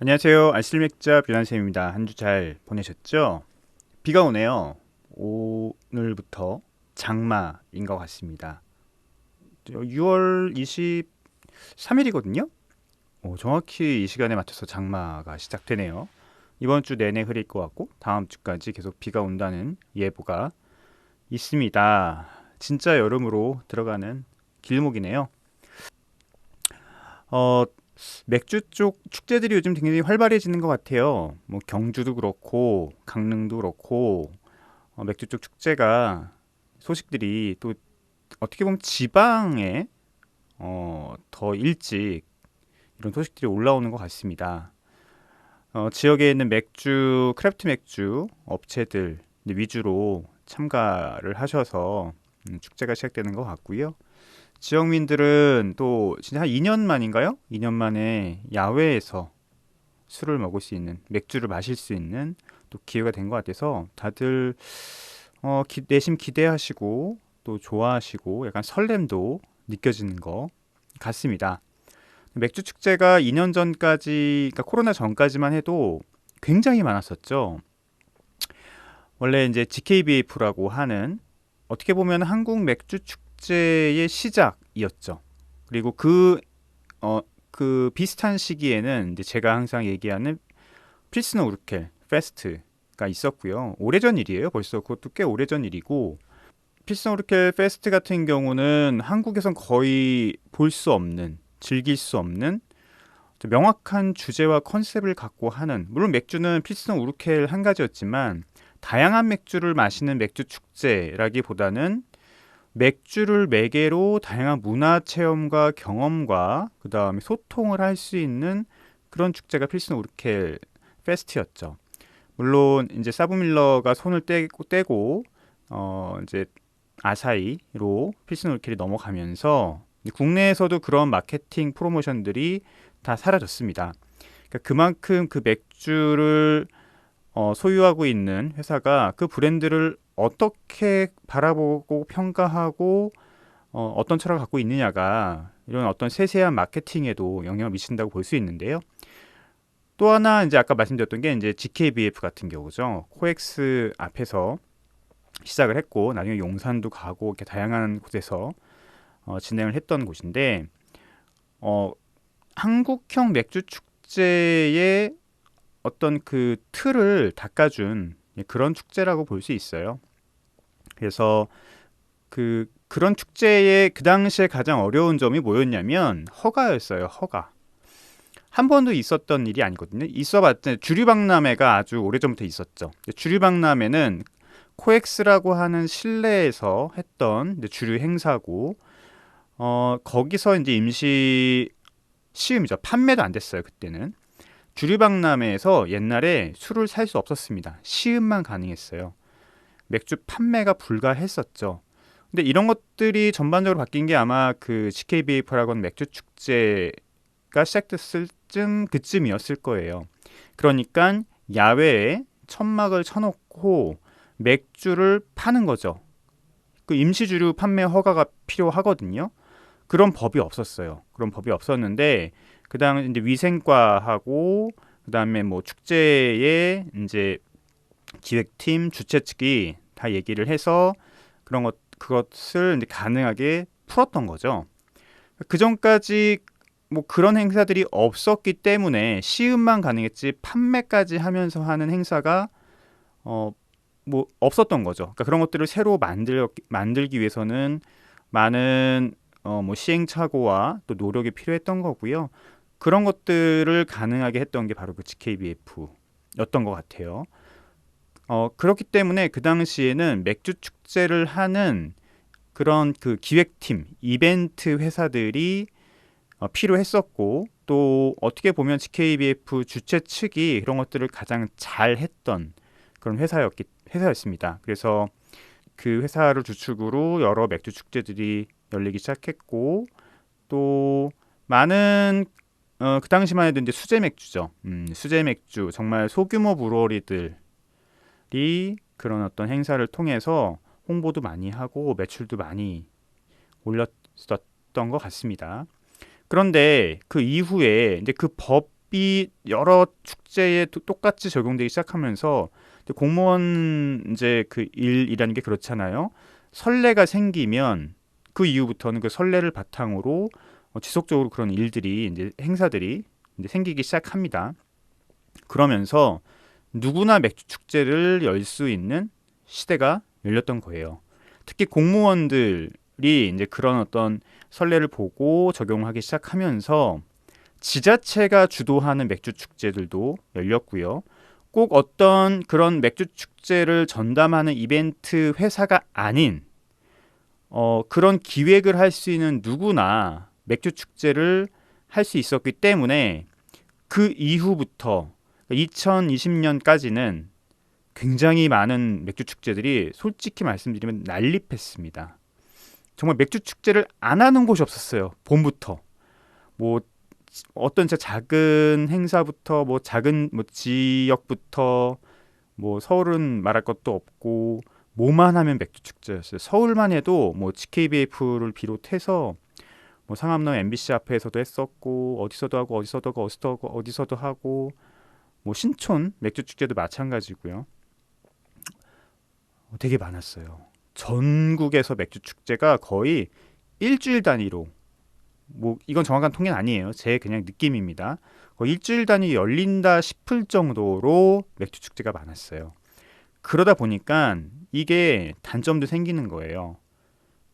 안녕하세요. 알쓸맥자 뷰란쌤입니다. 한 주 잘 보내셨죠? 비가 오네요. 오늘부터 장마인 것 같습니다. 6월 23일이거든요. 정확히 이 시간에 맞춰서 장마가 시작되네요. 이번 주 내내 흐릴 것 같고 다음 주까지 계속 비가 온다는 예보가 있습니다. 진짜 여름으로 들어가는 길목이네요. 어, 맥주 쪽 축제들이 요즘 굉장히 활발해지는 것 같아요. 뭐 경주도 그렇고 강릉도 그렇고 맥주 쪽 축제가 소식들이 또 어떻게 보면 지방에 더 일찍 이런 소식들이 올라오는 것 같습니다. 지역에 있는 맥주 크래프트 맥주 업체들 위주로 참가를 하셔서 축제가 시작되는 것 같고요. 지역민들은 또 진짜 한 2년 만인가요? 2년 만에 야외에서 술을 먹을 수 있는, 맥주를 마실 수 있는 또 기회가 된 것 같아서 다들 내심 기대하시고 또 좋아하시고 약간 설렘도 느껴지는 것 같습니다. 맥주 축제가 2년 전까지, 그러니까 코로나 전까지만 해도 굉장히 많았었죠. 원래 이제 GKBF라고 하는 어떻게 보면 한국 맥주 축제의 시작이었죠. 그리고 어, 그 비슷한 시기에는 이제 제가 항상 얘기하는 필스너 우르켈 페스트가 있었고요. 오래전 일이에요. 벌써 그것도 꽤 오래전 일이고 필스너 우르켈 페스트 같은 경우는 한국에선 거의 볼 수 없는, 즐길 수 없는 명확한 주제와 컨셉을 갖고 하는, 물론 맥주는 필스너 우르켈 한 가지였지만 다양한 맥주를 마시는 맥주 축제라기보다는 맥주를 매개로 다양한 문화 체험과 경험과 그 다음에 소통을 할 수 있는 그런 축제가 필스너 우르켈 페스트였죠. 물론 이제 사브밀러가 손을 떼고 이제 아사히로 필스너 우르켈이 넘어가면서 국내에서도 그런 마케팅 프로모션들이 다 사라졌습니다. 그러니까 그만큼 그 맥주를 소유하고 있는 회사가 그 브랜드를 어떻게 바라보고 평가하고 어떤 철학을 갖고 있느냐가 이런 어떤 세세한 마케팅에도 영향을 미친다고 볼 수 있는데요. 또 하나 이제 아까 말씀드렸던 게 이제 GKBF 같은 경우죠. 코엑스 앞에서 시작을 했고 나중에 용산도 가고 이렇게 다양한 곳에서 진행을 했던 곳인데 어, 한국형 맥주 축제의 어떤 그 틀을 닦아준 그런 축제라고 볼 수 있어요. 그래서 그런 축제의 그 당시에 가장 어려운 점이 뭐였냐면 허가였어요. 허가. 한 번도 있었던 일이 아니거든요. 있어봤자 주류박람회가 아주 오래전부터 있었죠. 주류박람회는 코엑스라고 하는 실내에서 했던 주류 행사고 거기서 이제 임시 시음이죠. 판매도 안 됐어요. 그때는. 주류박람회에서 옛날에 술을 살 수 없었습니다. 시음만 가능했어요. 맥주 판매가 불가했었죠. 근데 이런 것들이 전반적으로 바뀐 게 아마 그 GKBF라고 하는 맥주 축제가 시작됐을 그쯤이었을 거예요. 그러니까 야외에 천막을 쳐놓고 맥주를 파는 거죠. 그 임시주류 판매 허가가 필요하거든요. 그런 법이 없었어요. 그런 법이 없었는데 그다음 이제 위생과하고 그다음에 뭐 축제의 이제 기획팀 주최 측이 다 얘기를 해서 그것을 이제 가능하게 풀었던 거죠. 그 전까지 뭐 그런 행사들이 없었기 때문에 시음만 가능했지 판매까지 하면서 하는 행사가 뭐 없었던 거죠. 그러니까 그런 것들을 새로 만들기 위해서는 많은 뭐 시행착오와 또 노력이 필요했던 거고요. 그런 것들을 가능하게 했던 게 바로 그 GKBF였던 것 같아요. 그렇기 때문에 그 당시에는 맥주 축제를 하는 그런 그 기획팀, 이벤트 회사들이 필요했었고 또 어떻게 보면 GKBF 주최 측이 그런 것들을 가장 잘했던 그런 회사였습니다. 그래서 그 회사를 주축으로 여러 맥주 축제들이 열리기 시작했고 또 많은 그 당시만 해도 이제 수제 맥주죠. 수제 맥주 정말 소규모 브루어리들이 그런 어떤 행사를 통해서 홍보도 많이 하고 매출도 많이 올렸었던 것 같습니다. 그런데 그 이후에 이제 그 법이 법이 여러 축제에 똑같이 적용되기 시작하면서 공무원 이제 그 일이라는 게 그렇잖아요. 선례가 생기면 그 이후부터는 그 선례를 바탕으로 지속적으로 그런 일들이 이제 행사들이 이제 생기기 시작합니다. 그러면서 누구나 맥주 축제를 열 수 있는 시대가 열렸던 거예요. 특히 공무원들이 이제 그런 어떤 선례를 보고 적용하기 시작하면서 지자체가 주도하는 맥주 축제들도 열렸고요. 꼭 어떤 그런 맥주 축제를 전담하는 이벤트 회사가 아닌 그런 기획을 할 수 있는 누구나 맥주 축제를 할 수 있었기 때문에 그 이후부터 2020년까지는 굉장히 많은 맥주 축제들이 솔직히 말씀드리면 난립했습니다. 정말 맥주 축제를 안 하는 곳이 없었어요. 봄부터 뭐 어떤 진짜 작은 행사부터 뭐 작은 뭐 지역부터 뭐 서울은 말할 것도 없고 뭐만 하면 맥주 축제였어요. 서울만 해도 뭐 GKBF를 비롯해서 뭐 상암동 MBC 앞에서도 했었고 어디서도 하고 어디서도 하고 뭐 신촌 맥주 축제도 마찬가지고요. 되게 많았어요. 전국에서 맥주 축제가 거의 일주일 단위로 뭐 이건 정확한 통계는 아니에요. 제 그냥 느낌입니다. 거의 일주일 단위 열린다 싶을 정도로 맥주 축제가 많았어요. 그러다 보니까 이게 단점도 생기는 거예요.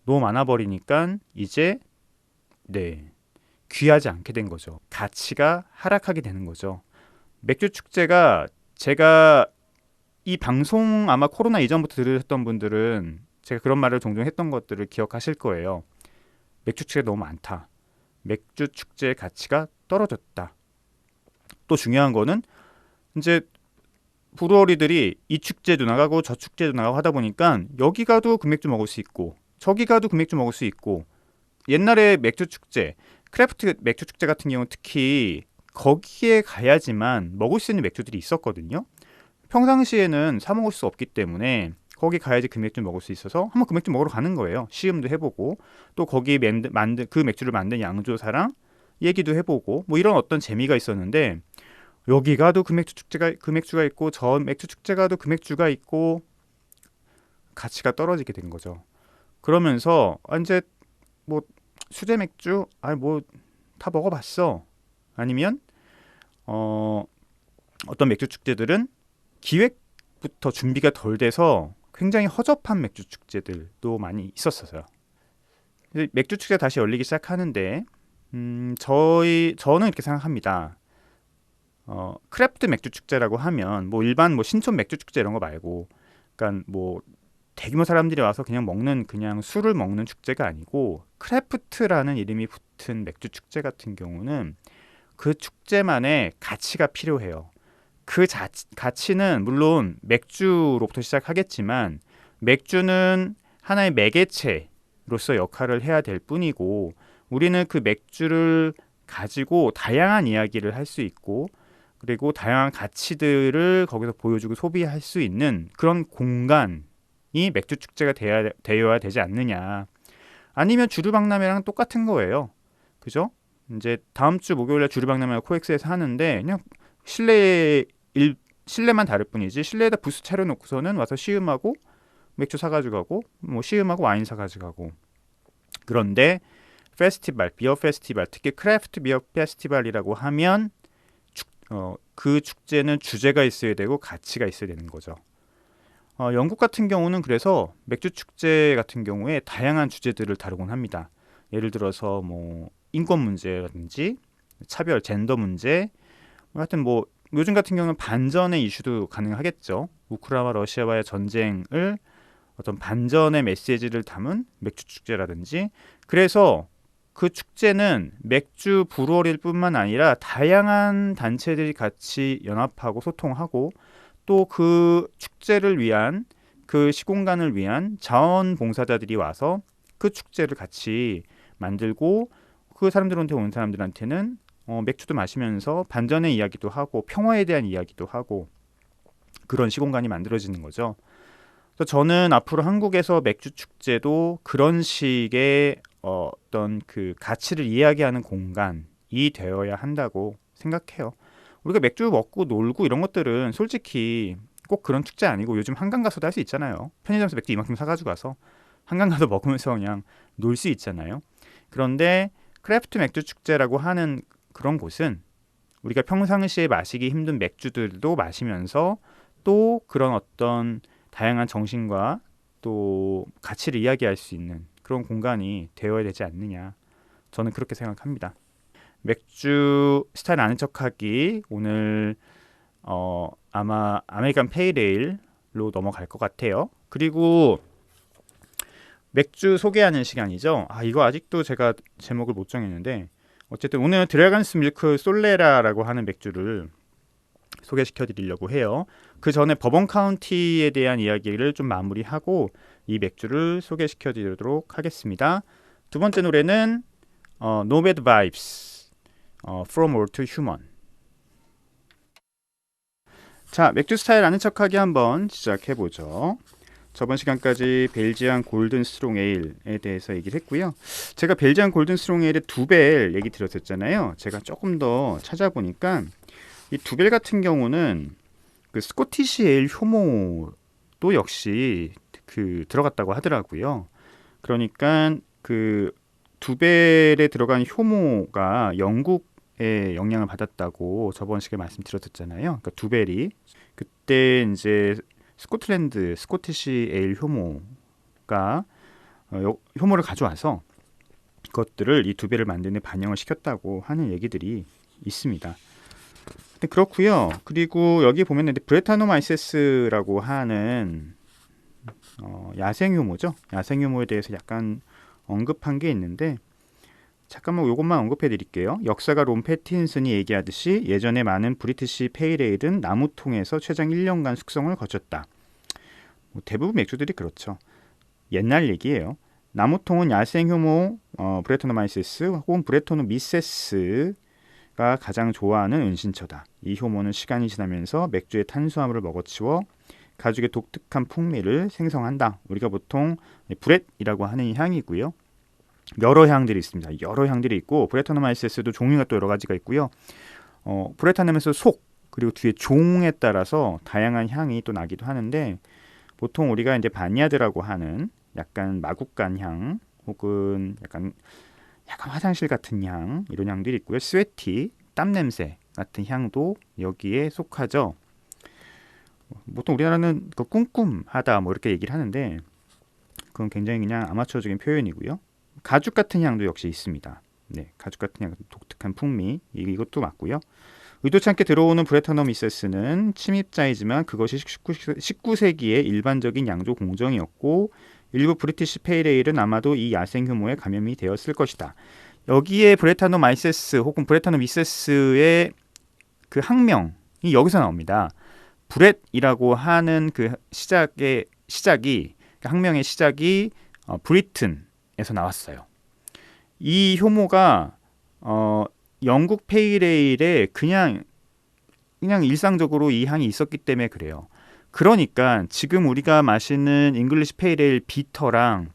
너무 많아 버리니까 이제 귀하지 않게 된 거죠. 가치가 하락하게 되는 거죠. 맥주 축제가 제가 이 방송 아마 코로나 이전부터 들으셨던 분들은 제가 그런 말을 종종 했던 것들을 기억하실 거예요. 맥주 축제가 너무 많다. 맥주 축제의 가치가 떨어졌다. 또 중요한 거는 이제 브루어리들이 이 축제도 나가고 저 축제도 나가고 하다 보니까 여기 가도 금맥주 먹을 수 있고 저기 가도 금맥주 먹을 수 있고 옛날에 맥주 축제, 크래프트 맥주 축제 같은 경우는 특히 거기에 가야지만 먹을 수 있는 맥주들이 있었거든요. 평상시에는 사 먹을 수 없기 때문에 거기 가야지 그 맥주 먹을 수 있어서 한번 그 맥주 먹으러 가는 거예요. 시음도 해보고 또 거기 만든 그 맥주를 만든 양조사랑 얘기도 해보고 뭐 이런 어떤 재미가 있었는데 여기 가도 그 맥주가 있고 저 맥주 축제 가도 그 맥주가 있고 가치가 떨어지게 된 거죠. 그러면서 이제 뭐 수제 맥주 뭐 다 먹어봤어. 아니면 어떤 맥주 축제들은 기획부터 준비가 덜 돼서 굉장히 허접한 맥주 축제들도 많이 있었어요. 맥주 축제 다시 열리기 시작하는데 저는 이렇게 생각합니다. 크래프트 맥주 축제라고 하면 뭐 일반 뭐 신촌 맥주 축제 이런 거 말고, 그러니까 뭐 대규모 사람들이 와서 그냥 술을 먹는 축제가 아니고 크래프트라는 이름이 붙은 맥주 축제 같은 경우는 그 축제만의 가치가 필요해요. 그 가치는 물론 맥주로부터 시작하겠지만 맥주는 하나의 매개체로서 역할을 해야 될 뿐이고 우리는 그 맥주를 가지고 다양한 이야기를 할 수 있고 그리고 다양한 가치들을 거기서 보여주고 소비할 수 있는 그런 공간이 맥주 축제가 되어야 되지 않느냐. 아니면 주류박람회랑 똑같은 거예요. 그죠? 이제 다음 주 목요일에 주류박람회가 코엑스에서 하는데 그냥 실내만 다를 뿐이지 실내에다 부스 차려놓고서는 와서 시음하고 맥주 사가지고 가고 뭐 시음하고 와인 사가지고 가고. 그런데 페스티벌, 비어 페스티벌, 특히 크래프트 비어 페스티벌이라고 하면 그 축제는 주제가 있어야 되고 가치가 있어야 되는 거죠. 영국 같은 경우는 그래서 맥주 축제 같은 경우에 다양한 주제들을 다루곤 합니다. 예를 들어서 뭐 인권 문제라든지 차별, 젠더 문제, 하여튼 뭐 요즘 같은 경우는 반전의 이슈도 가능하겠죠. 우크라이나와 러시아와의 전쟁을 어떤 반전의 메시지를 담은 맥주 축제라든지. 그래서 그 축제는 맥주 브루어리일 뿐만 아니라 다양한 단체들이 같이 연합하고 소통하고 또 그 축제를 위한 그 시공간을 위한 자원봉사자들이 와서 그 축제를 같이 만들고 그 사람들한테 온 사람들한테는 맥주도 마시면서 반전의 이야기도 하고 평화에 대한 이야기도 하고 그런 시공간이 만들어지는 거죠. 그래서 저는 앞으로 한국에서 맥주 축제도 그런 식의 어떤 그 가치를 이야기하는 공간이 되어야 한다고 생각해요. 우리가 맥주 먹고 놀고 이런 것들은 솔직히 꼭 그런 축제 아니고 요즘 한강 가서도 할 수 있잖아요. 편의점에서 맥주 이만큼 사가지고 가서 한강 가서 먹으면서 그냥 놀 수 있잖아요. 그런데 크래프트 맥주 축제라고 하는 그런 곳은 우리가 평상시에 마시기 힘든 맥주들도 마시면서 또 그런 어떤 다양한 정신과 또 가치를 이야기할 수 있는 그런 공간이 되어야 되지 않느냐. 저는 그렇게 생각합니다. 맥주 스타일 아는 척하기 오늘 아마 아메리칸 페이레일로 넘어갈 것 같아요. 그리고 맥주 소개하는 시간이죠. 이거 아직도 제가 제목을 못 정했는데 어쨌든 오늘 드래건스 밀크 솔레라라고 하는 맥주를 소개시켜 드리려고 해요. 그 전에 버번 카운티에 대한 이야기를 좀 마무리하고 이 맥주를 소개시켜 드리도록 하겠습니다. 두 번째 노래는 No Bad Vibes From All to Human. 자, 맥주 스타일 아는 척하기 한번 시작해보죠. 저번 시간까지 벨지안 골든 스트롱 에일에 대해서 얘기를 했고요. 제가 벨지안 골든 스트롱 에일의 두벨 얘기 드렸었잖아요. 제가 조금 더 찾아보니까 이 두벨 같은 경우는 그 스코티시 에일 효모도 역시 그 들어갔다고 하더라고요. 그러니까 그 두벨에 들어간 효모가 영국의 영향을 받았다고 저번 시간에 말씀드렸었잖아요. 그러니까 두벨이 그때 이제 스코틀랜드 스코티시 에일 효모가 효모를 가져와서 그것들을 이 두배를 만드는 데 반영을 시켰다고 하는 얘기들이 있습니다. 근데 그렇고요. 그리고 여기 보면은 브레타노마이세스라고 하는 야생 효모죠. 야생 효모에 대해서 약간 언급한 게 있는데 잠깐만 이것만 언급해 드릴게요. 역사가 론 패틴슨이 얘기하듯이 예전에 많은 브리티시 페일에일은 나무통에서 최장 1년간 숙성을 거쳤다. 대부분 맥주들이 그렇죠. 옛날 얘기예요. 나무통은 야생 효모 브레토노마이세스 혹은 브레토노미세스가 가장 좋아하는 은신처다. 이 효모는 시간이 지나면서 맥주의 탄수화물을 먹어치워 가죽의 독특한 풍미를 생성한다. 우리가 보통 브렛이라고 하는 향이고요. 여러 향들이 있습니다. 여러 향들이 있고 브레토노마이세스도 종류가 또 여러 가지가 있고요. 브레타노면서 속 그리고 뒤에 종에 따라서 다양한 향이 또 나기도 하는데 보통 우리가 이제 바니아드라고 하는 약간 마구간 향 혹은 약간 화장실 같은 향 이런 향들이 있고요. 스웨티 땀 냄새 같은 향도 여기에 속하죠. 보통 우리나라는 그 쿰쿰하다 뭐 이렇게 얘기를 하는데 그건 굉장히 그냥 아마추어적인 표현이고요. 가죽 같은 향도 역시 있습니다. 네, 가죽 같은 향 독특한 풍미 이것도 맞고요. 의도치 않게 들어오는 브레타노미세스는 침입자이지만 그것이 19세기의 일반적인 양조 공정이었고 일부 브리티시 페일에일은 아마도 이 야생 효모에 감염이 되었을 것이다. 여기에 브레타노마이세스 혹은 브레타노미세스의 그 학명이 여기서 나옵니다. 브렛이라고 하는 그 시작이 학명의 시작이 브리튼에서 나왔어요. 이 효모가 영국 페일에일에 그냥 일상적으로 이 향이 있었기 때문에 그래요. 그러니까 지금 우리가 마시는 잉글리시 페일에일 비터랑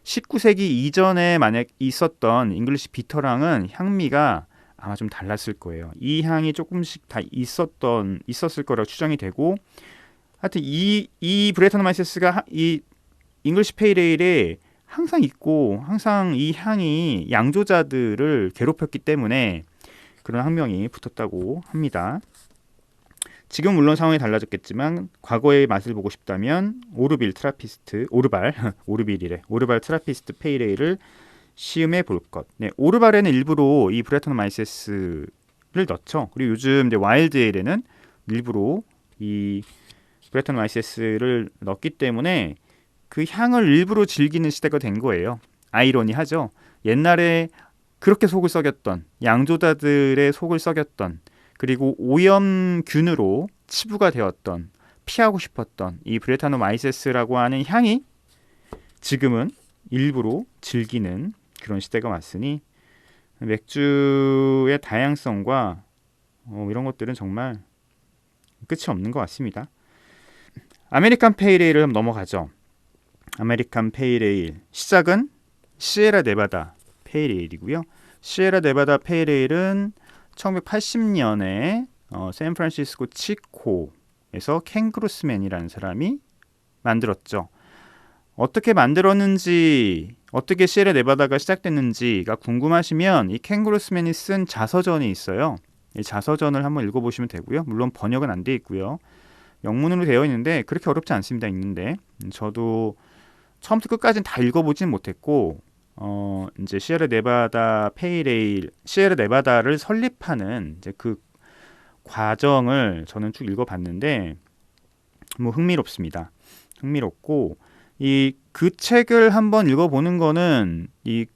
19세기 이전에 만약 있었던 잉글리시 비터랑은 향미가 아마 좀 달랐을 거예요. 이 향이 조금씩 다 있었을 거라고 추정이 되고 하여튼 이 브레타노마이세스가 이 잉글리시 페일에일에 항상 있고 항상 이 향이 양조자들을 괴롭혔기 때문에 그런 학명이 붙었다고 합니다. 지금 물론 상황이 달라졌겠지만 과거의 맛을 보고 싶다면 오르발 트라피스트 페일에일을 시음해 볼 것. 네, 오르발에는 일부러 이 브레타노마이세스를 넣죠. 그리고 요즘 이제 와일드 에일에는 일부러 이 브레타노마이세스를 넣기 때문에 그 향을 일부러 즐기는 시대가 된 거예요. 아이러니하죠. 옛날에 그렇게 속을 썩였던 양조자들의 속을 썩였던 그리고 오염균으로 치부가 되었던 피하고 싶었던 이 브레타노마이세스라고 하는 향이 지금은 일부러 즐기는 그런 시대가 왔으니 맥주의 다양성과 이런 것들은 정말 끝이 없는 것 같습니다. 아메리칸 페일에일을 한번 넘어가죠. 아메리칸 페일에일 시작은 시에라 네바다 페일에일이고요. 시에라 네바다 페일에일은 1980년에 샌프란시스코 치코에서 켄 그루스맨이라는 사람이 만들었죠. 어떻게 만들었는지, 어떻게 시에라 네바다가 시작됐는지가 궁금하시면 이 켄 그루스맨이 쓴 자서전이 있어요. 이 자서전을 한번 읽어보시면 되고요. 물론 번역은 안 돼 있고요. 영문으로 되어 있는데 그렇게 어렵지 않습니다. 읽는데 저도 처음부터 끝까지는 다 읽어보진 못했고 이제 시에라 네바다 페이레일, 시에라 네바다를 설립하는 이제 그 과정을 저는 쭉 읽어봤는데 뭐 흥미롭습니다. 흥미롭고 이 그 책을 한번 읽어보는 거는 이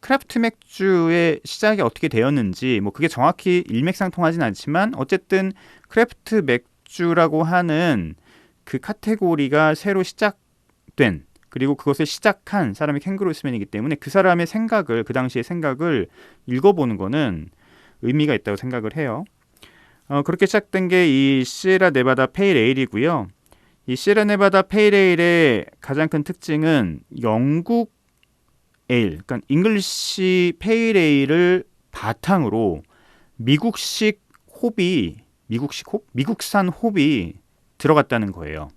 크래프트 맥주의 시작이 어떻게 되었는지 뭐 그게 정확히 일맥상통하진 않지만 어쨌든 크래프트 맥주라고 하는 그 카테고리가 새로 시작된, 그리고 그것을 시작한 사람이 켄 그루스맨이기 때문에 그 사람의 생각을, 그 당시의 생각을 읽어보는 거는 의미가 있다고 생각을 해요. 그렇게 시작된 게 이 시에라 네바다 페일 에일이고요. 이 시에라 네바다 페일 에일의 가장 큰 특징은 영국 에일, 그러니까 잉글리시 페일 에일을 바탕으로 미국식 홉이, 미국산 홉이 들어갔다는 거예요.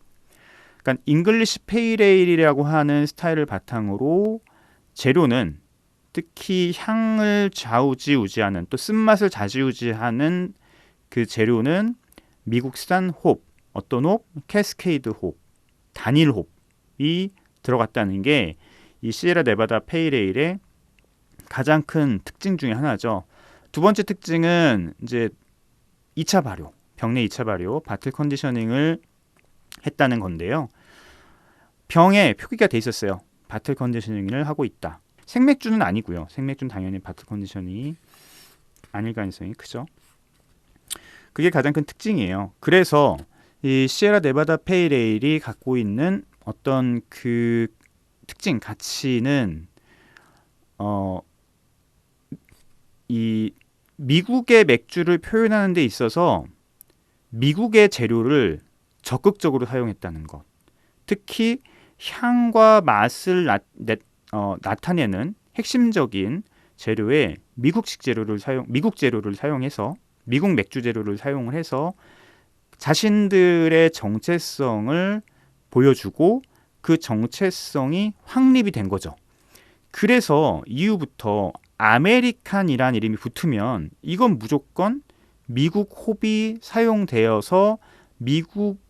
그러니까 잉글리시 페일 에일이라고 하는 스타일을 바탕으로 재료는 특히 향을 좌우지우지하는, 또 쓴맛을 좌지우지하는 그 재료는 미국산 홉, 어떤 홉? 캐스케이드 홉, 단일 홉이 들어갔다는 게 이 시에라 네바다 페일 에일의 가장 큰 특징 중에 하나죠. 두 번째 특징은 이제 2차 발효, 병내 2차 발효, 바틀 컨디셔닝을 했다는 건데요. 병에 표기가 돼 있었어요. 바틀 컨디셔닝을 하고 있다. 생맥주는 아니고요. 생맥주는 당연히 바틀 컨디셔닝이 아닐 가능성이 크죠. 그게 가장 큰 특징이에요. 그래서 이 시에라 네바다 페일 에일이 갖고 있는 어떤 그 특징, 가치는 이 미국의 맥주를 표현하는 데 있어서 미국의 재료를 적극적으로 사용했다는 것. 특히 향과 맛을 나타내는 핵심적인 재료에 미국 재료를 사용해서, 미국 맥주 재료를 사용을 해서 자신들의 정체성을 보여주고 그 정체성이 확립이 된 거죠. 그래서 이후부터 아메리칸이란 이름이 붙으면 이건 무조건 미국 홉이 사용되어서 미국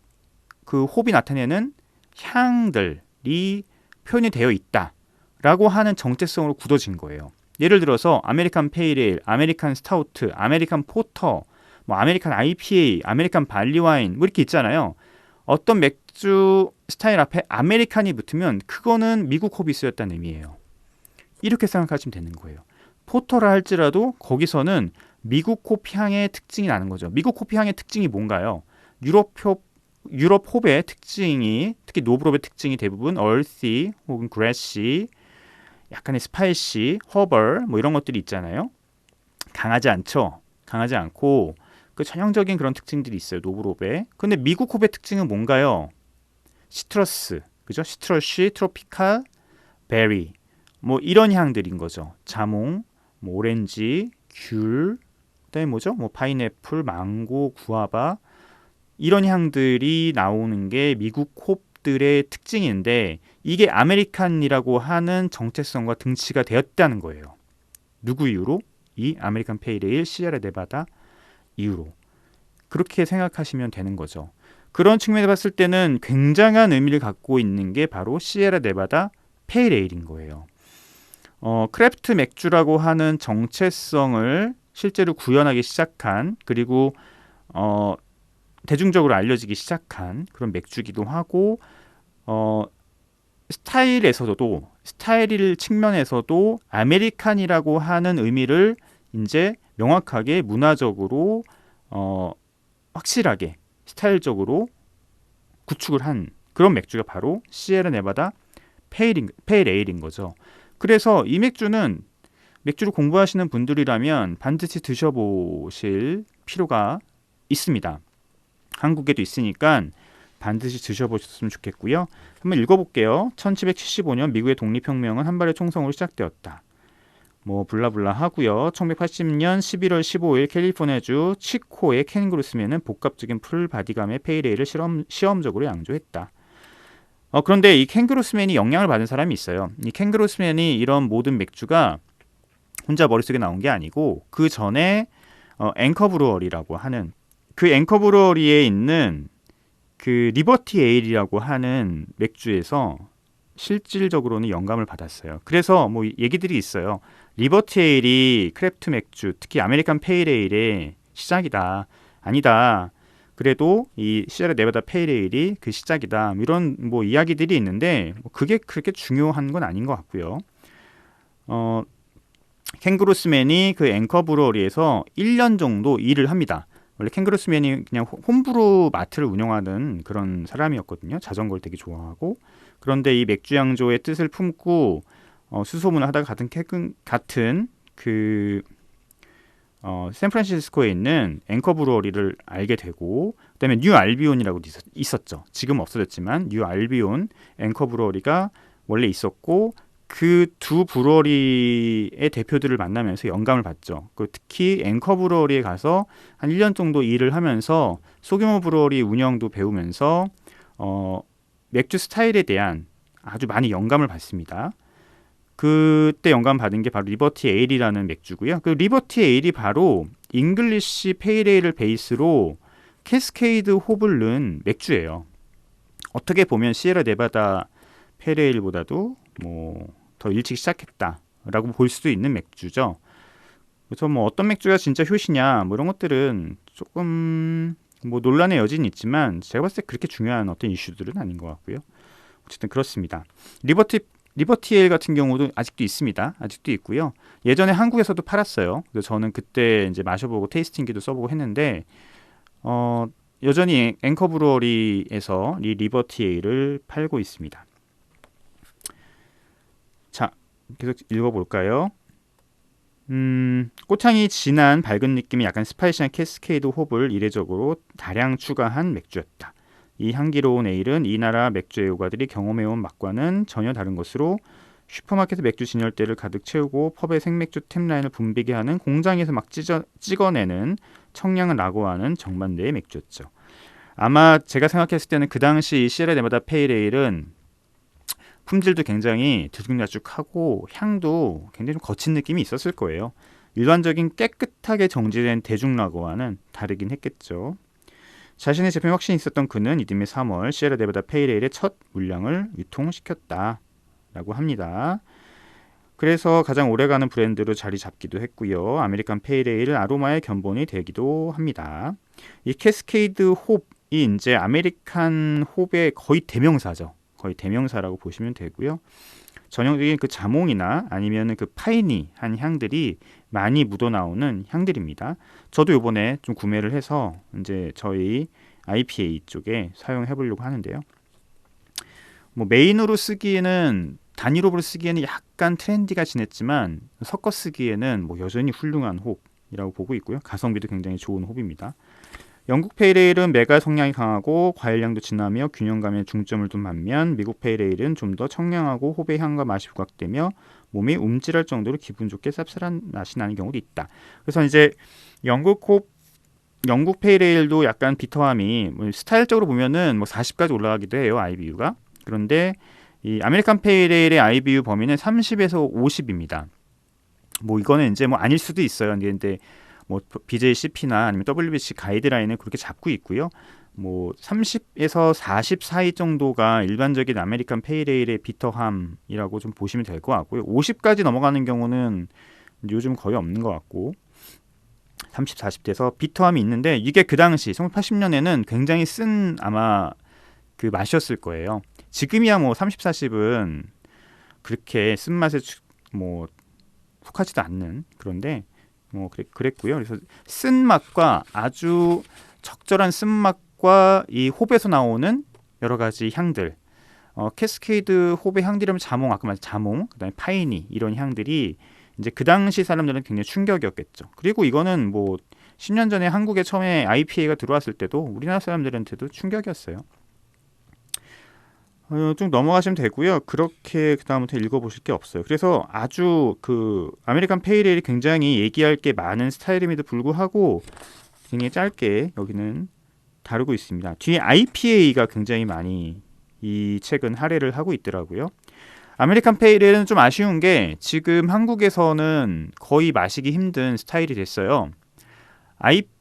그 홉이 나타내는 향들이 표현이 되어 있다라고 하는 정체성으로 굳어진 거예요. 예를 들어서 아메리칸 페일 에일, 아메리칸 스타우트, 아메리칸 포터, 뭐 아메리칸 IPA, 아메리칸 발리 와인 뭐 이렇게 있잖아요. 어떤 맥주 스타일 앞에 아메리칸이 붙으면 그거는 미국 홉이 쓰였다는 의미예요. 이렇게 생각하시면 되는 거예요. 포터라 할지라도 거기서는 미국 홉 향의 특징이 나는 거죠. 미국 홉 향의 특징이 뭔가요? 유럽 홉의 특징이, 특히 노브롭의 특징이 대부분 earthy 혹은 grassy, 약간의 스파이시, 허벌 뭐 이런 것들이 있잖아요. 강하지 않죠. 강하지 않고 그 전형적인 그런 특징들이 있어요. 노브롭에. 근데 미국 홉의 특징은 뭔가요? 시트러스, 그죠? 시트러시, 트로피칼, 베리, 뭐 이런 향들인 거죠. 자몽, 뭐 오렌지, 귤, 그다음에 뭐죠? 뭐 파인애플, 망고, 구아바 이런 향들이 나오는 게 미국 홉들의 특징인데 이게 아메리칸이라고 하는 정체성과 등치가 되었다는 거예요. 누구 이후로? 이 아메리칸 페일 에일 시에라 네바다 이후로. 그렇게 생각하시면 되는 거죠. 그런 측면에서 봤을 때는 굉장한 의미를 갖고 있는 게 바로 시에라 네바다 페일 에일인 거예요. 크래프트 맥주라고 하는 정체성을 실제로 구현하기 시작한, 그리고 대중적으로 알려지기 시작한 그런 맥주기도 하고, 스타일 측면에서도 아메리칸이라고 하는 의미를 이제 명확하게 문화적으로 확실하게 스타일적으로 구축을 한 그런 맥주가 바로 시에라 네바다 페일 에일인 거죠. 그래서 이 맥주는 맥주를 공부하시는 분들이라면 반드시 드셔보실 필요가 있습니다. 한국에도 있으니까 반드시 드셔보셨으면 좋겠고요. 한번 읽어볼게요. 1775년 미국의 독립혁명은 한 발의 총성으로 시작되었다. 뭐 블라블라 하고요. 1980년 11월 15일 캘리포니아주 치코의 켄 그루스맨은 복합적인 풀 바디감의 페일에일을 시험적으로 양조했다. 그런데 이 켄 그루스맨이 영향을 받은 사람이 있어요. 이 켄 그루스맨이 이런 모든 맥주가 혼자 머릿속에 나온 게 아니고 그 전에 앵커 브루어리라고 하는 그 앵커 브루어리에 있는 그 리버티 에일이라고 하는 맥주에서 실질적으로는 영감을 받았어요. 그래서 뭐 얘기들이 있어요. 리버티 에일이 크래프트 맥주, 특히 아메리칸 페일 에일의 시작이다. 아니다. 그래도 이 시에라 네바다 페일 에일이 그 시작이다. 이런 뭐 이야기들이 있는데 그게 그렇게 중요한 건 아닌 것 같고요. 켄 그루스맨이 그 앵커 브루어리에서 1년 정도 일을 합니다. 원래 켄 그루스맨이 그냥 홈브루 마트를 운영하는 그런 사람이었거든요. 자전거를 되게 좋아하고. 그런데 이 맥주 양조의 뜻을 품고 수소문을 하다가 같은 그 샌프란시스코에 있는 앵커 브루어리를 알게 되고, 그다음에 뉴 알비온이라고 있었죠. 지금 없어졌지만 뉴 알비온 앵커 브루어리가 원래 있었고, 그 두 브루어리의 대표들을 만나면서 영감을 받죠. 특히 앵커 브루어리에 가서 한 1년 정도 일을 하면서 소규모 브루어리 운영도 배우면서 맥주 스타일에 대한 아주 많이 영감을 받습니다. 그때 영감 받은 게 바로 리버티 에일이라는 맥주고요. 그 리버티 에일이 바로 잉글리시 페일 에일을 베이스로 캐스케이드 홉을 넣은 맥주예요. 어떻게 보면 시에라 네바다 페일 에일보다도 뭐 더 일찍 시작했다라고 볼 수도 있는 맥주죠. 그래서 뭐 어떤 맥주가 진짜 효시냐 뭐 이런 것들은 조금 뭐 논란의 여지는 있지만 제가 봤을 때 그렇게 중요한 어떤 이슈들은 아닌 것 같고요. 어쨌든 그렇습니다. 리버티 에일 같은 경우도 아직도 있습니다. 아직도 있고요. 예전에 한국에서도 팔았어요. 그래서 저는 그때 이제 마셔보고 테이스팅기도 써보고 했는데 여전히 앵커 브루어리에서 이 리버티 에일을 팔고 있습니다. 자, 계속 읽어볼까요? 꽃향이 진한 밝은 느낌이 약간 스파이시한 캐스케이드 홉을 이례적으로 다량 추가한 맥주였다. 이 향기로운 에일은 이 나라 맥주 애호가들이 경험해온 맛과는 전혀 다른 것으로 슈퍼마켓 맥주 진열대를 가득 채우고 펍의 생맥주 탭라인을 붐비게 하는 공장에서 막 찍어내는 청량을 라고하는 정반대의 맥주였죠. 아마 제가 생각했을 때는 그 당시 시에라 네바다 페일 에일은 품질도 굉장히 들쭉날쭉하고 향도 굉장히 좀 거친 느낌이 있었을 거예요. 일반적인 깨끗하게 정제된 대중라거와는 다르긴 했겠죠. 자신의 제품에 확신이 있었던 그는 이듬해 3월 시에라 네바다 페일 에일의 첫 물량을 유통시켰다라고 합니다. 그래서 가장 오래가는 브랜드로 자리 잡기도 했고요. 아메리칸 페일 에일 아로마의 견본이 되기도 합니다. 이 캐스케이드 홉이 이제 아메리칸 홉의 거의 대명사죠. 거의 대명사라고 보시면 되고요. 전형적인 그 자몽이나 아니면 그 파이니한 향들이 많이 묻어나오는 향들입니다. 저도 이번에 좀 구매를 해서 이제 저희 IPA 쪽에 사용해 보려고 하는데요. 뭐 메인으로 쓰기에는 단일홉으로 쓰기에는 약간 트렌디가 지냈지만 섞어 쓰기에는 뭐 여전히 훌륭한 홉이라고 보고 있고요. 가성비도 굉장히 좋은 홉입니다. 영국 페일 에일은 메가 성향이 강하고 과일향도 진하며 균형감에 중점을 둔 반면 미국 페일 에일은 좀 더 청량하고 홉의 향과 맛이 부각되며 몸이 움찔할 정도로 기분 좋게 쌉쌀한 맛이 나는 경우도 있다. 그래서 이제 영국 페일 에일도 약간 비터함이 뭐 스타일적으로 보면은 뭐 40까지 올라가기도 해요. IBU가. 그런데 이 아메리칸 페일 에일의 IBU 범위는 30에서 50입니다. 뭐 이거는 이제 뭐 아닐 수도 있어요. 근데 뭐 BJCP나 아니면 WBC 가이드라인을 그렇게 잡고 있고요. 뭐 30에서 40 사이 정도가 일반적인 아메리칸 페일 에일의 비터함이라고 좀 보시면 될 것 같고요. 50까지 넘어가는 경우는 요즘 거의 없는 것 같고 30, 40대에서 비터함이 있는데 이게 그 당시 1980년에는 굉장히 쓴 아마 그 맛이었을 거예요. 지금이야 뭐 30, 40은 그렇게 쓴맛에 뭐 속하지도 않는 그런데 뭐 그랬고요. 그래서 쓴맛과 아주 적절한 쓴맛과 이 홉에서 나오는 여러 가지 향들, 캐스케이드 홉의 향들이면 자몽, 아까 말한 자몽, 그다음에 파이니 이런 향들이 이제 그 당시 사람들은 굉장히 충격이었겠죠. 그리고 이거는 뭐 10년 전에 한국에 처음에 IPA가 들어왔을 때도 우리나라 사람들한테도 충격이었어요. 쭉 넘어가시면 되고요. 그렇게 그다음부터 읽어보실 게 없어요. 그래서 아주 그 아메리칸 페이레일이 굉장히 얘기할 게 많은 스타일임에도 불구하고 굉장히 짧게 여기는 다루고 있습니다. 뒤에 IPA가 굉장히 많이 이 책은 할애를 하고 있더라고요. 아메리칸 페이레일은 좀 아쉬운 게 지금 한국에서는 거의 마시기 힘든 스타일이 됐어요.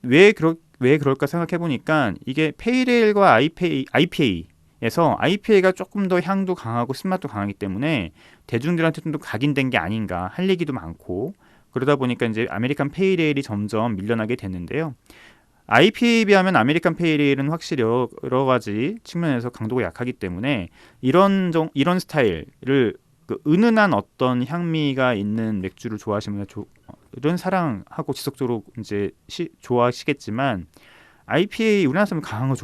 왜 그럴까 생각해 보니까 이게 페이레일과 IPA에서 IPA가 조금 더 향도 강하고 쓴맛도 강하기 때문에 대중들한테 좀 더 각인된 게 아닌가 할 얘기도 많고 그러다 보니까 이제 아메리칸 페이레일이 점점 밀려나게 됐는데요. IPA에 비하면 아메리칸 페이레일은 확실히 여러 가지 측면에서 강도가 약하기 때문에 이런 스타일을 그 은은한 어떤 향미가 있는 맥주를 좋아하시면 이런 사랑하고 지속적으로 이제 좋아하시겠지만 IPA 우리나라 사람 강한 거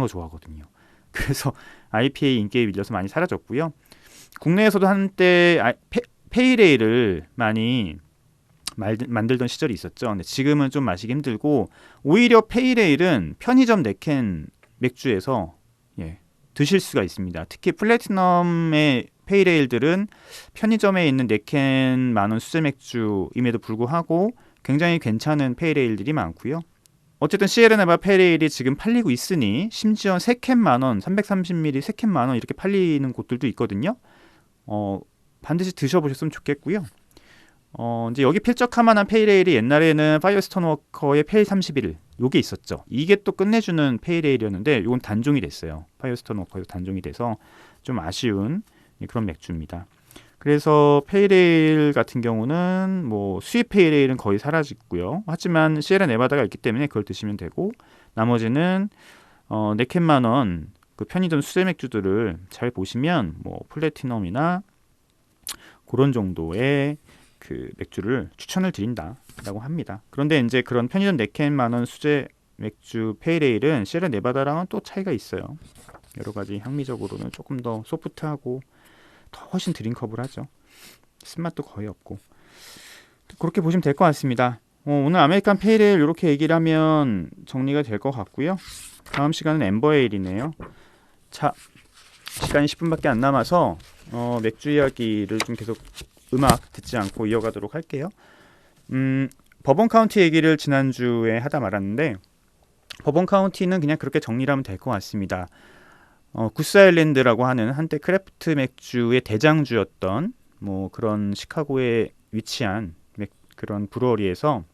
좋아하거든요. 그래서 IPA 인기에 밀려서 많이 사라졌고요. 국내에서도 한때 페이레일을 많이 만들던 시절이 있었죠. 근데 지금은 좀 마시기 힘들고 오히려 페이레일은 편의점 내캔 맥주에서 드실 수가 있습니다. 특히 플래티넘의 페이레일들은 편의점에 있는 네캔 만원 수제 맥주임에도 불구하고 굉장히 괜찮은 페이레일들이 많고요. 어쨌든 시에라네바 페이레일이 지금 팔리고 있으니 심지어 3캔 만원, 330ml 3캔 만원 이렇게 팔리는 곳들도 있거든요. 반드시 드셔보셨으면 좋겠고요. 이제 여기 필적할 만한 페이레일이 옛날에는 파이어스톤 워커의 페일 31 요게 있었죠. 이게 또 끝내주는 페이레일이었는데 이건 단종이 됐어요. 파이어스톤 워커에서 단종이 돼서 좀 아쉬운 그런 맥주입니다. 그래서 페이레일 같은 경우는 뭐 수입 페이레일은 거의 사라졌고요. 하지만 시에라 네바다가 있기 때문에 그걸 드시면 되고 나머지는 4캔 만원 그 편의점 수제 맥주들을 잘 보시면 뭐 플래티넘이나 그런 정도의 그 맥주를 추천을 드린다라고 합니다. 그런데 이제 그런 편의점 4캔 만원 수제 맥주 페이레일은 시에라 네바다랑은 또 차이가 있어요. 여러 가지 향미적으로는 조금 더 소프트하고 더 훨씬 드링커블하죠. 쓴맛도 거의 없고 그렇게 보시면 될 것 같습니다. 오늘 아메리칸 페이레일 이렇게 얘기를 하면 정리가 될 것 같고요. 다음 시간은 엠버에일이네요. 자, 시간이 10분밖에 안 남아서 맥주 이야기를 좀 계속 음악 듣지 않고 이어가도록 할게요. 버번 카운티 얘기를 지난주에 하다 말았는데 버번 카운티는 그냥 그렇게 정리를 하면 될 것 같습니다. 구스 아일랜드라고 하는 한때 크래프트 맥주의 대장주였던 뭐 그런 시카고에 위치한 그런 브루어리에서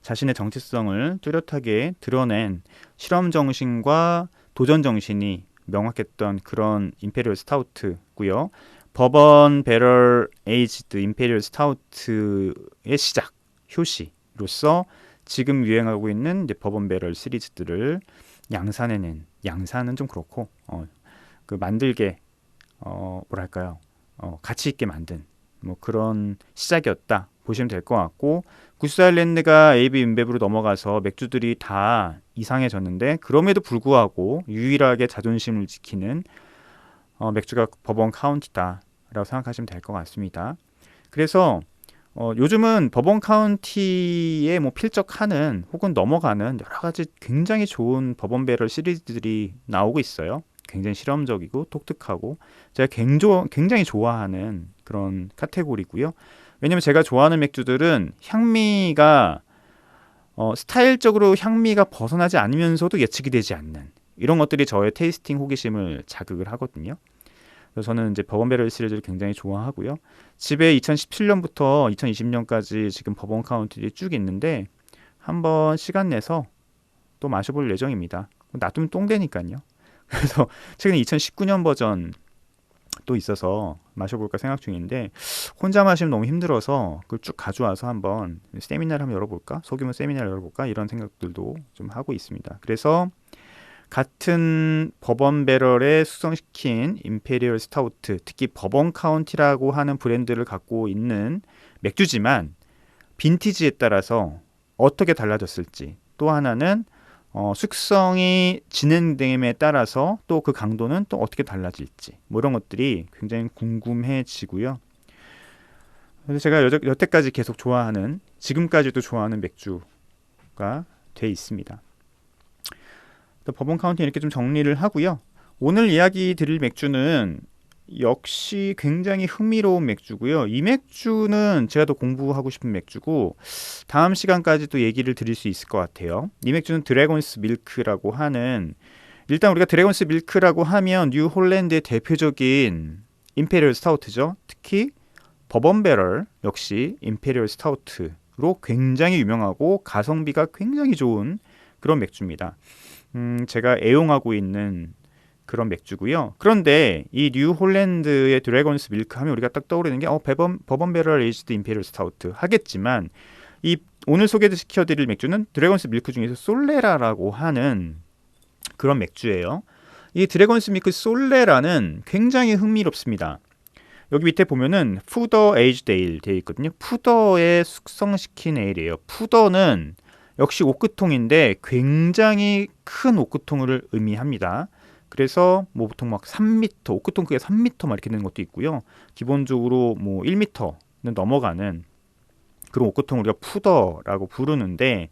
자신의 정체성을 뚜렷하게 드러낸 실험 정신과 도전 정신이 명확했던 그런 임페리얼 스타우트고요. 버번 배럴 에이지드 임페리얼 스타우트의 시작, 효시로서 지금 유행하고 있는 이제 버번 배럴 시리즈들을 양산해낸, 양산은 좀 그렇고 그 만들게 뭐랄까요, 가치 있게 만든 뭐 그런 시작이었다 보시면 될 것 같고 구스 아일랜드가 AB 인베브로 넘어가서 맥주들이 다 이상해졌는데 그럼에도 불구하고 유일하게 자존심을 지키는 맥주가 버번 카운티다라고 생각하시면 될 것 같습니다. 그래서 요즘은 버번 카운티에 뭐 필적하는 혹은 넘어가는 여러 가지 굉장히 좋은 버번 배럴 시리즈들이 나오고 있어요. 굉장히 실험적이고 독특하고 제가 굉장히 좋아하는 그런 카테고리고요. 왜냐면 제가 좋아하는 맥주들은 향미가 스타일적으로 향미가 벗어나지 않으면서도 예측이 되지 않는 이런 것들이 저의 테이스팅 호기심을 자극을 하거든요. 그래서 저는 이제 버번 배럴 시리즈를 굉장히 좋아하고요. 집에 2017년부터 2020년까지 지금 버번 카운티들이 쭉 있는데 한번 시간 내서 또 마셔볼 예정입니다. 놔두면 똥 되니까요. 그래서 최근에 2019년 버전 또 있어서 마셔볼까 생각 중인데 혼자 마시면 너무 힘들어서 그걸 쭉 가져와서 한번 세미나를 한번 열어볼까? 소규모 세미나를 열어볼까? 이런 생각들도 좀 하고 있습니다. 그래서 같은 버번 배럴에 숙성시킨 임페리얼 스타우트, 특히 버번 카운티라고 하는 브랜드를 갖고 있는 맥주지만 빈티지에 따라서 어떻게 달라졌을지, 또 하나는 숙성이 진행됨에 따라서 또 그 강도는 또 어떻게 달라질지 뭐 이런 것들이 굉장히 궁금해지고요. 그래서 제가 여태까지 계속 좋아하는, 지금까지도 좋아하는 맥주가 돼 있습니다. 버번 카운티 이렇게 좀 정리를 하고요. 오늘 이야기 드릴 맥주는 역시 굉장히 흥미로운 맥주고요. 이 맥주는 제가 더 공부하고 싶은 맥주고 다음 시간까지 또 얘기를 드릴 수 있을 것 같아요. 이 맥주는 드래곤스 밀크라고 하는, 일단 우리가 드래곤스 밀크라고 하면 뉴홀랜드의 대표적인 임페리얼 스타우트죠. 특히 버번 배럴 역시 임페리얼 스타우트로 굉장히 유명하고 가성비가 굉장히 좋은 그런 맥주입니다. 제가 애용하고 있는 그런 맥주고요. 그런데 이 뉴홀랜드의 드래곤스 밀크 하면 우리가 딱 떠오르는 게 버번 배럴 에이지드 임페리얼 스타우트 하겠지만, 이 오늘 소개시켜드릴 맥주는 드래곤스 밀크 중에서 솔레라라고 하는 그런 맥주예요. 이 드래곤스 밀크 솔레라는 굉장히 흥미롭습니다. 여기 밑에 보면은 푸더 에이지드 에일 되어 있거든요. 푸더에 숙성시킨 에일이에요. 푸더는 역시 오크통인데 굉장히 큰 오크통을 의미합니다. 그래서 뭐 보통 막 3m, 오크통 크기가 3m 막 이렇게 되는 것도 있고요. 기본적으로 뭐 1m는 넘어가는 그런 오크통을 우리가 푸더라고 부르는데,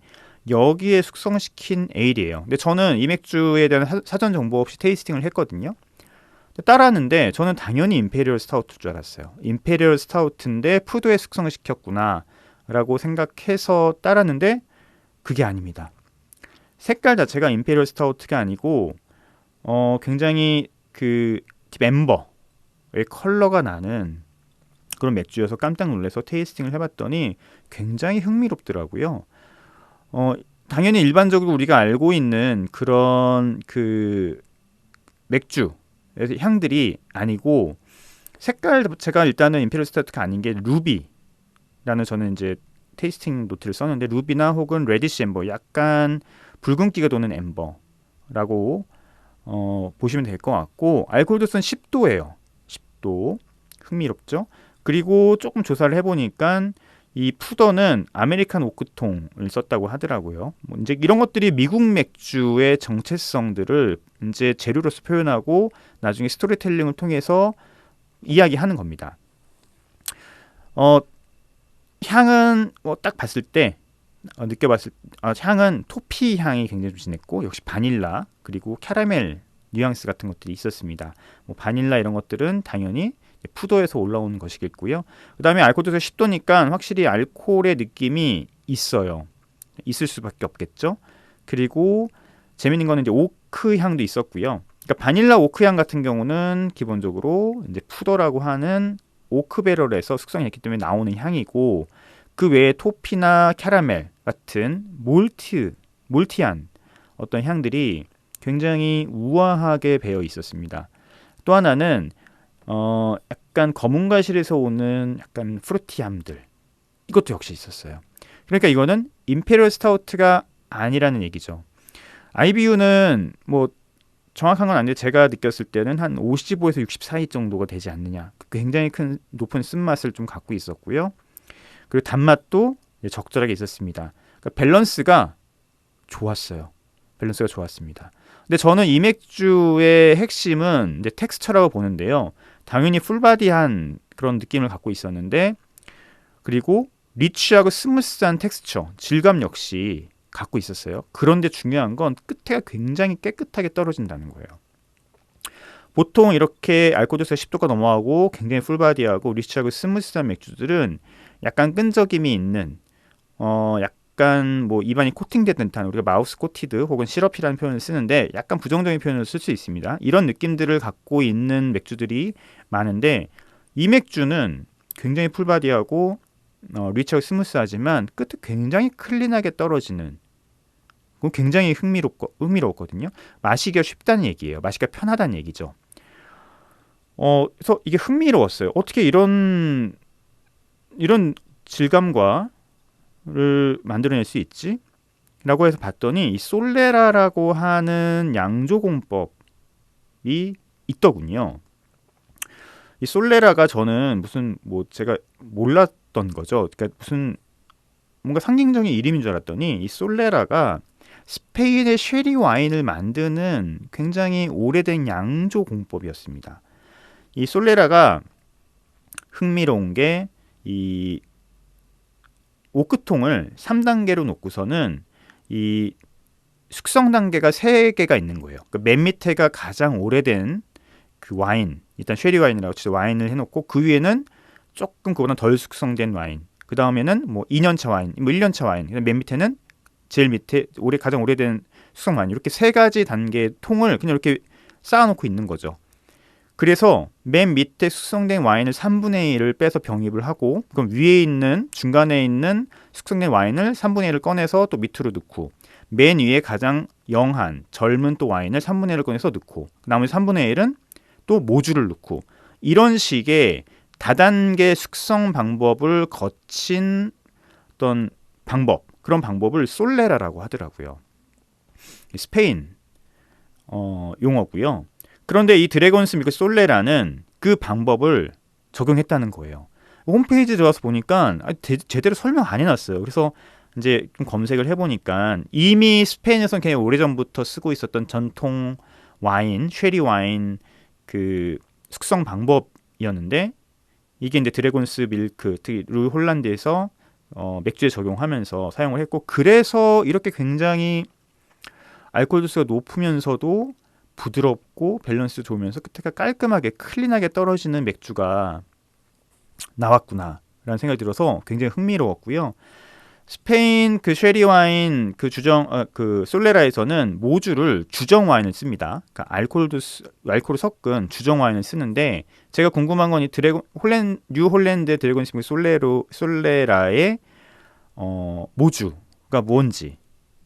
여기에 숙성시킨 에일이에요. 근데 저는 이 맥주에 대한 사전 정보 없이 테이스팅을 했거든요. 따랐는데 저는 당연히 임페리얼 스타우트인 줄 알았어요. 임페리얼 스타우트인데 푸드에 숙성을 시켰구나 라고 생각해서 따랐는데 그게 아닙니다. 색깔 자체가 임페리얼 스타우트가 아니고 굉장히 그 엠버의 컬러가 나는 그런 맥주여서 깜짝 놀라서 테이스팅을 해봤더니 굉장히 흥미롭더라고요. 당연히 일반적으로 우리가 알고 있는 그런 그 맥주 향들이 아니고, 색깔 자체가 일단은 임페리얼 스타우트가 아닌 게 루비라는, 저는 이제 테이스팅 노트를 썼는데 루비나 혹은 레디시 엠버, 약간 붉은기가 도는 엠버라고 보시면 될 것 같고, 알코올 도수는 10도예요. 10도. 흥미롭죠? 그리고 조금 조사를 해보니까 이 푸더는 아메리칸 오크통을 썼다고 하더라고요. 뭐 이제 이런 것들이 미국 맥주의 정체성들을 이제 재료로서 표현하고 나중에 스토리텔링을 통해서 이야기하는 겁니다. 향은 딱 봤을 때 느껴봤을 향은 토피 향이 굉장히 좀 진했고, 역시 바닐라 그리고 캐러멜 뉘앙스 같은 것들이 있었습니다. 뭐 바닐라 이런 것들은 당연히 푸더에서 올라오는 것이겠고요. 그 다음에 알코올 도수가 10도니까 확실히 알코올의 느낌이 있어요. 있을 수밖에 없겠죠. 그리고 재밌는 거는 이제 오크 향도 있었고요. 그러니까 바닐라 오크 향 같은 경우는 기본적으로 이제 푸더라고 하는 오크 배럴에서 숙성이 됐기 때문에 나오는 향이고, 그 외에 토피나 캐러멜 같은 몰티한 어떤 향들이 굉장히 우아하게 배어 있었습니다. 또 하나는 약간 검은 과실에서 오는 약간 프루티함들, 이것도 역시 있었어요. 그러니까 이거는 임페리얼 스타우트가 아니라는 얘기죠. IBU는 뭐 정확한 건 아닌데 제가 느꼈을 때는 한 55에서 60 사이 정도가 되지 않느냐. 굉장히 높은 쓴맛을 좀 갖고 있었고요. 그리고 단맛도 적절하게 있었습니다. 그러니까 밸런스가 좋았어요. 밸런스가 좋았습니다. 근데 저는 이 맥주의 핵심은 이제 텍스처라고 보는데요. 당연히 풀바디한 그런 느낌을 갖고 있었는데, 그리고 리치하고 스무스한 텍스처, 질감 역시 갖고 있었어요. 그런데 중요한 건 끝에가 굉장히 깨끗하게 떨어진다는 거예요. 보통 이렇게 알코올 도수가 10도가 넘어가고 굉장히 풀바디하고 리치하고 스무스한 맥주들은 약간 끈적임이 있는 약간 뭐 입안이 코팅된 듯한, 우리가 마우스 코티드 혹은 시럽이라는 표현을 쓰는데 약간 부정적인 표현을 쓸 수 있습니다. 이런 느낌들을 갖고 있는 맥주들이 많은데, 이 맥주는 굉장히 풀바디하고 리치하고 스무스하지만 끝에 굉장히 클린하게 떨어지는, 그건 굉장히 흥미로웠거든요. 마시기가 쉽다는 얘기예요. 마시기가 편하다는 얘기죠. 그래서 이게 흥미로웠어요. 어떻게 이런 질감과 를 만들어낼 수 있지? 라고 해서 봤더니 이 솔레라라고 하는 양조공법이 있더군요. 이 솔레라가 저는 무슨 뭐 제가 몰랐던 거죠. 그러니까 무슨 뭔가 상징적인 이름인 줄 알았더니 이 솔레라가 스페인의 쉐리 와인을 만드는 굉장히 오래된 양조공법이었습니다. 이 솔레라가 흥미로운 게 이 오크통을 3단계로 놓고서는 이 숙성 단계가 세 개가 있는 거예요. 그러니까 맨 밑에가 가장 오래된 그 와인, 일단 쉐리 와인이라고 치죠. 와인을 해놓고 그 위에는 조금 그보다 덜 숙성된 와인. 그 다음에는 뭐 2년차 와인, 뭐 1년차 와인. 맨 밑에는 제일 밑에 가장 오래된 숙성 와인. 이렇게 세 가지 단계의 통을 그냥 이렇게 쌓아놓고 있는 거죠. 그래서 맨 밑에 숙성된 와인을 3분의 1을 빼서 병입을 하고, 그럼 위에 있는 중간에 있는 숙성된 와인을 3분의 1을 꺼내서 또 밑으로 넣고, 맨 위에 가장 영한 젊은 또 와인을 3분의 1을 꺼내서 넣고, 나머지 3분의 1은 또 모주를 넣고, 이런 식의 다단계 숙성 방법을 거친 어떤 방법, 그런 방법을 솔레라라고 하더라고요. 스페인 용어고요. 그런데 이 드래곤스 밀크 솔레라는 그 방법을 적용했다는 거예요. 홈페이지 들어가서 보니까 제대로 설명 안 해놨어요. 그래서 이제 좀 검색을 해보니까 이미 스페인에서는 굉장히 오래전부터 쓰고 있었던 전통 와인, 쉐리 와인 그 숙성 방법이었는데, 이게 이제 드래곤스 밀크, 특히 루 홀란드에서 맥주에 적용하면서 사용을 했고, 그래서 이렇게 굉장히 알코올 도수가 높으면서도 부드럽고 밸런스 좋으면서 끝에가 깔끔하게 클린하게 떨어지는 맥주가 나왔구나 라는 생각이 들어서 굉장히 흥미로웠고요. 스페인 그 쉐리 와인 그 그 솔레라에서는 모주를 주정 와인을 씁니다. 그러니까 알코올을 섞은 주정 와인을 쓰는데, 제가 궁금한 건 이 뉴 홀랜드 드래곤 스미스 솔레라의 모주가 뭔지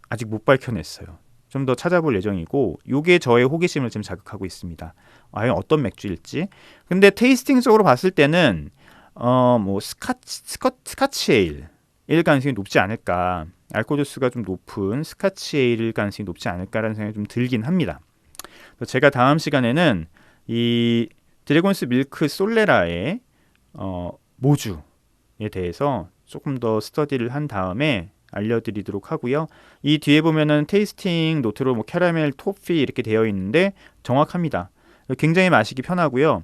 아직 못 밝혀냈어요. 좀 더 찾아볼 예정이고, 이게 저의 호기심을 지금 자극하고 있습니다. 과연 어떤 맥주일지. 근데 테이스팅적으로 봤을 때는 뭐 스카치 에일일 가능성이 높지 않을까, 알코올 도수가 좀 높은 스카치 에일일 가능성이 높지 않을까라는 생각이 좀 들긴 합니다. 제가 다음 시간에는 이 드래곤스 밀크 솔레라의 모주에 대해서 조금 더 스터디를 한 다음에 알려드리도록 하고요. 이 뒤에 보면은 테이스팅 노트로 뭐 캐러멜, 토피 이렇게 되어 있는데 정확합니다. 굉장히 마시기 편하고요.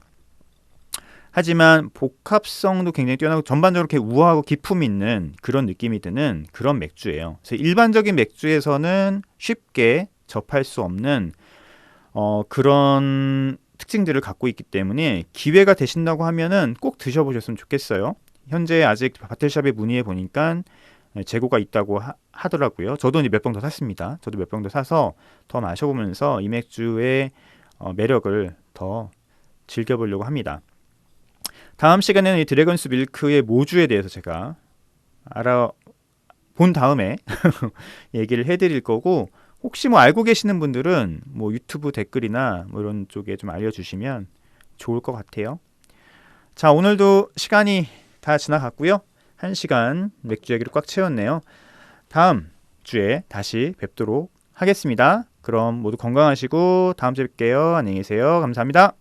하지만 복합성도 굉장히 뛰어나고 전반적으로 이렇게 우아하고 기품 있는 그런 느낌이 드는 그런 맥주예요. 그래서 일반적인 맥주에서는 쉽게 접할 수 없는 그런 특징들을 갖고 있기 때문에 기회가 되신다고 하면은 꼭 드셔보셨으면 좋겠어요. 현재 아직 바틀샵에 문의해 보니까 재고가 있다고 하더라고요. 저도 몇 병 더 샀습니다. 저도 몇 병 더 사서 더 마셔보면서 이 맥주의 매력을 더 즐겨보려고 합니다. 다음 시간에는 이 드래곤스 밀크의 모주에 대해서 제가 알아본 다음에 얘기를 해드릴 거고, 혹시 뭐 알고 계시는 분들은 뭐 유튜브 댓글이나 뭐 이런 쪽에 좀 알려주시면 좋을 것 같아요. 자, 오늘도 시간이 다 지나갔고요. 1시간 맥주 얘기로 꽉 채웠네요. 다음 주에 다시 뵙도록 하겠습니다. 그럼 모두 건강하시고 다음 주에 뵐게요. 안녕히 계세요. 감사합니다.